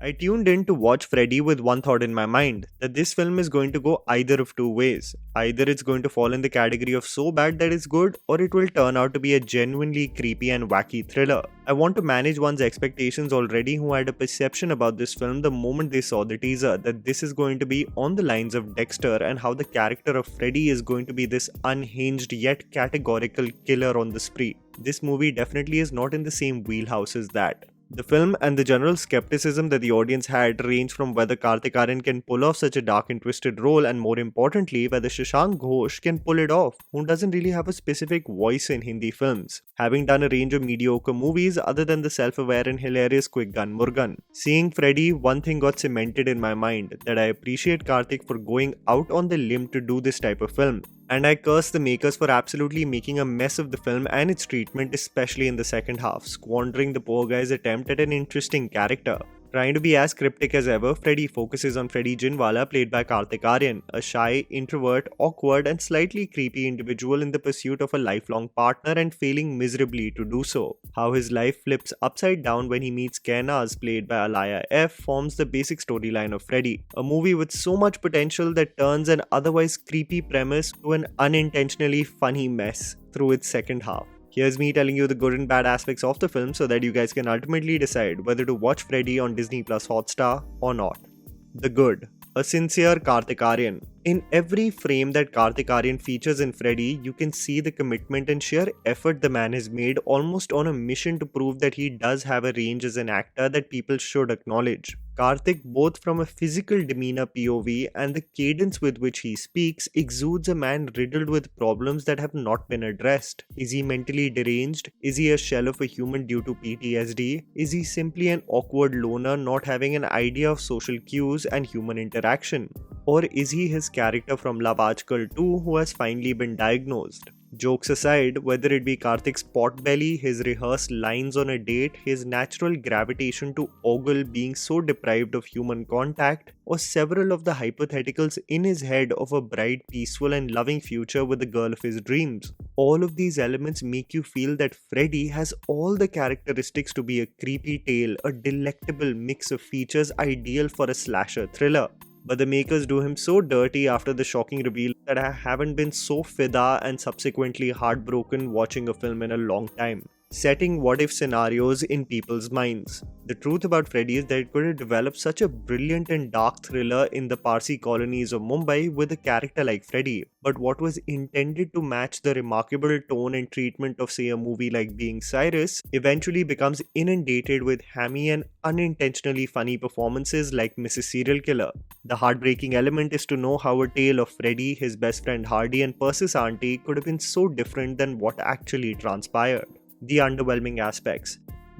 I tuned in to watch Freddy with one thought in my mind that this film is going to go either of two ways. Either it's going to fall in the category of so bad that it's good, or it will turn out to be a genuinely creepy and wacky thriller. I want to manage one's expectations already who had a perception about this film the moment they saw the teaser that this is going to be on the lines of Dexter and how the character of Freddy is going to be this unhinged yet categorical killer on the spree. This movie definitely is not in the same wheelhouse as that. The film and the general skepticism that the audience had range from whether Kartik Aaryan can pull off such a dark and twisted role, and more importantly, whether Shashanka Ghosh can pull it off, who doesn't really have a specific voice in Hindi films, having done a range of mediocre movies other than the self-aware and hilarious Quick Gun Murgan. Seeing Freddy, one thing got cemented in my mind, that I appreciate Kartik for going out on the limb to do this type of film. And I curse the makers for absolutely making a mess of the film and its treatment, especially in the second half, squandering the poor guy's attempt at an interesting character. Trying to be as cryptic as ever, Freddy focuses on Freddy Jinwala, played by Kartik Aaryan, a shy, introvert, awkward and slightly creepy individual in the pursuit of a lifelong partner and failing miserably to do so. How his life flips upside down when he meets Kainaz, played by Alaya F, forms the basic storyline of Freddy, a movie with so much potential that turns an otherwise creepy premise to an unintentionally funny mess through its second half. Here's me telling you the good and bad aspects of the film so that you guys can ultimately decide whether to watch Freddy on DisneyPlus Hotstar or not. The good. A sincere Kartik Aaryan. In every frame that Kartik Aaryan features in Freddy, you can see the commitment and sheer effort the man has made, almost on a mission to prove that he does have a range as an actor that people should acknowledge. Kartik, both from a physical demeanor POV and the cadence with which he speaks, exudes a man riddled with problems that have not been addressed. Is he mentally deranged? Is he a shell of a human due to PTSD? Is he simply an awkward loner not having an idea of social cues and human interaction? Or is he his character from Love Aajkal 2 who has finally been diagnosed? Jokes aside, whether it be Kartik's pot belly, his rehearsed lines on a date, his natural gravitation to ogle being so deprived of human contact, or several of the hypotheticals in his head of a bright, peaceful and loving future with the girl of his dreams. All of these elements make you feel that Freddy has all the characteristics to be a creepy tale, a delectable mix of features ideal for a slasher thriller. But the makers do him so dirty after the shocking reveal that I haven't been so fida and subsequently heartbroken watching a film in a long time. Setting what-if scenarios in people's minds. The truth about Freddy is that it could have developed such a brilliant and dark thriller in the Parsi colonies of Mumbai with a character like Freddy, but what was intended to match the remarkable tone and treatment of, say, a movie like Being Cyrus eventually becomes inundated with hammy and unintentionally funny performances like Mrs. Serial Killer. The heartbreaking element is to know how a tale of Freddy, his best friend Hardy and Persis auntie could have been so different than what actually transpired. The underwhelming aspects.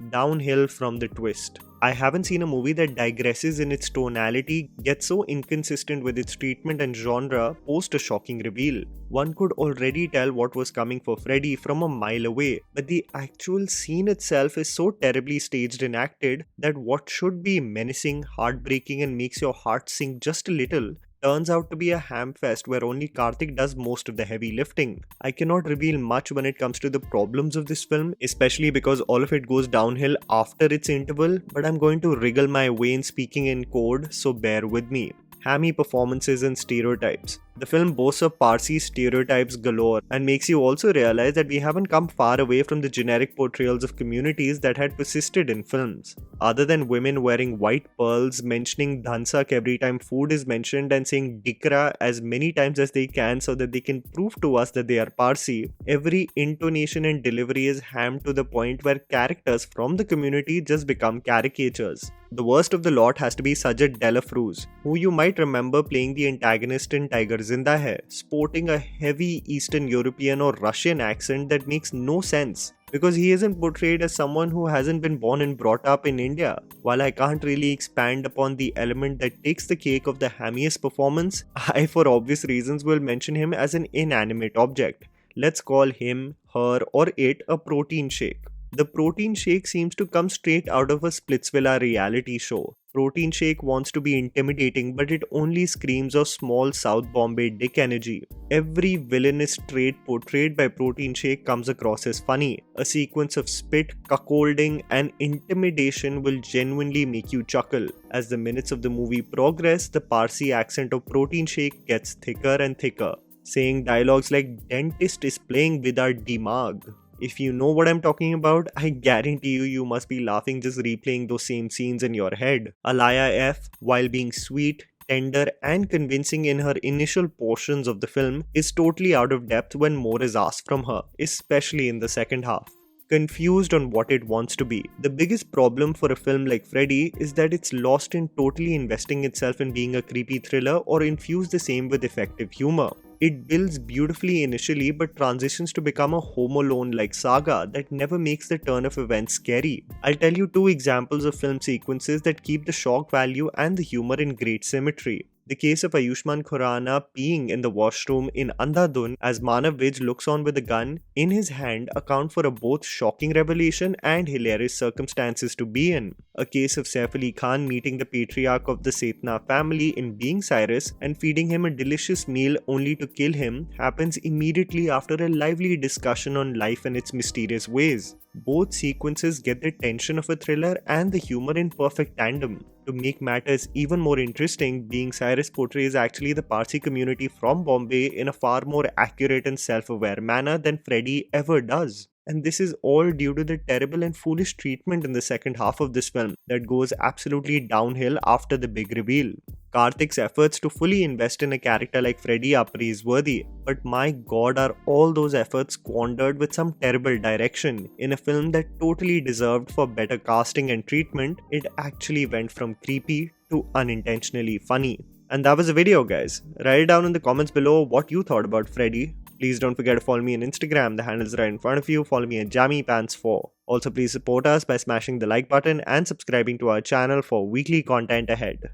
Downhill from the twist. I haven't seen a movie that digresses in its tonality, gets so inconsistent with its treatment and genre post a shocking reveal. One could already tell what was coming for Freddy from a mile away, but the actual scene itself is so terribly staged and acted that what should be menacing, heartbreaking and makes your heart sink just a little turns out to be a hamfest where only Kartik does most of the heavy lifting. I cannot reveal much when it comes to the problems of this film, especially because all of it goes downhill after its interval, but I'm going to wriggle my way in speaking in code, so bear with me. Hammy performances and stereotypes. The film boasts of Parsi stereotypes galore and makes you also realize that we haven't come far away from the generic portrayals of communities that had persisted in films. Other than women wearing white pearls, mentioning dhansak every time food is mentioned and saying dikra as many times as they can so that they can prove to us that they are Parsi, every intonation and delivery is hammed to the point where characters from the community just become caricatures. The worst of the lot has to be Sajid Delafruz, who you might remember playing the antagonist in Tiger Zinda Hai, sporting a heavy Eastern European or Russian accent that makes no sense, because he isn't portrayed as someone who hasn't been born and brought up in India. While I can't really expand upon the element that takes the cake of the hammiest performance, I for obvious reasons will mention him as an inanimate object. Let's call him, her or it a protein shake. The protein shake seems to come straight out of a Splitsvilla reality show. Protein Shake wants to be intimidating, but it only screams of small South Bombay dick energy. Every villainous trait portrayed by Protein Shake comes across as funny. A sequence of spit, cuckolding, and intimidation will genuinely make you chuckle. As the minutes of the movie progress, the Parsi accent of Protein Shake gets thicker and thicker, saying dialogues like "dentist is playing with our dimag." If you know what I'm talking about, I guarantee you must be laughing just replaying those same scenes in your head. Alaya F, while being sweet, tender, and convincing in her initial portions of the film, is totally out of depth when more is asked from her, especially in the second half. Confused on what it wants to be. The biggest problem for a film like Freddy is that it's lost in totally investing itself in being a creepy thriller or infuse the same with effective humor. It builds beautifully initially but transitions to become a Home Alone-like saga that never makes the turn of events scary. I'll tell you 2 examples of film sequences that keep the shock value and the humor in great symmetry. The case of Ayushmann Khurrana peeing in the washroom in Andhadhun as Manav Vij looks on with a gun in his hand account for a both shocking revelation and hilarious circumstances to be in. A case of Saif Ali Khan meeting the patriarch of the Setna family in Being Cyrus and feeding him a delicious meal only to kill him happens immediately after a lively discussion on life and its mysterious ways. Both sequences get the tension of a thriller and the humor in perfect tandem. To make matters even more interesting, Being Cyrus portrays actually the Parsi community from Bombay in a far more accurate and self-aware manner than Freddy ever does. And this is all due to the terrible and foolish treatment in the second half of this film that goes absolutely downhill after the big reveal. Kartik's efforts to fully invest in a character like Freddy are praiseworthy, but my god, are all those efforts squandered with some terrible direction. In a film that totally deserved for better casting and treatment, it actually went from creepy to unintentionally funny. And that was the video, guys. Write it down in the comments below what you thought about Freddy. Please don't forget to follow me on Instagram, the handle is right in front of you. Follow me at JammyPants4. Also, please support us by smashing the like button and subscribing to our channel for weekly content ahead.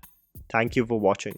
Thank you for watching.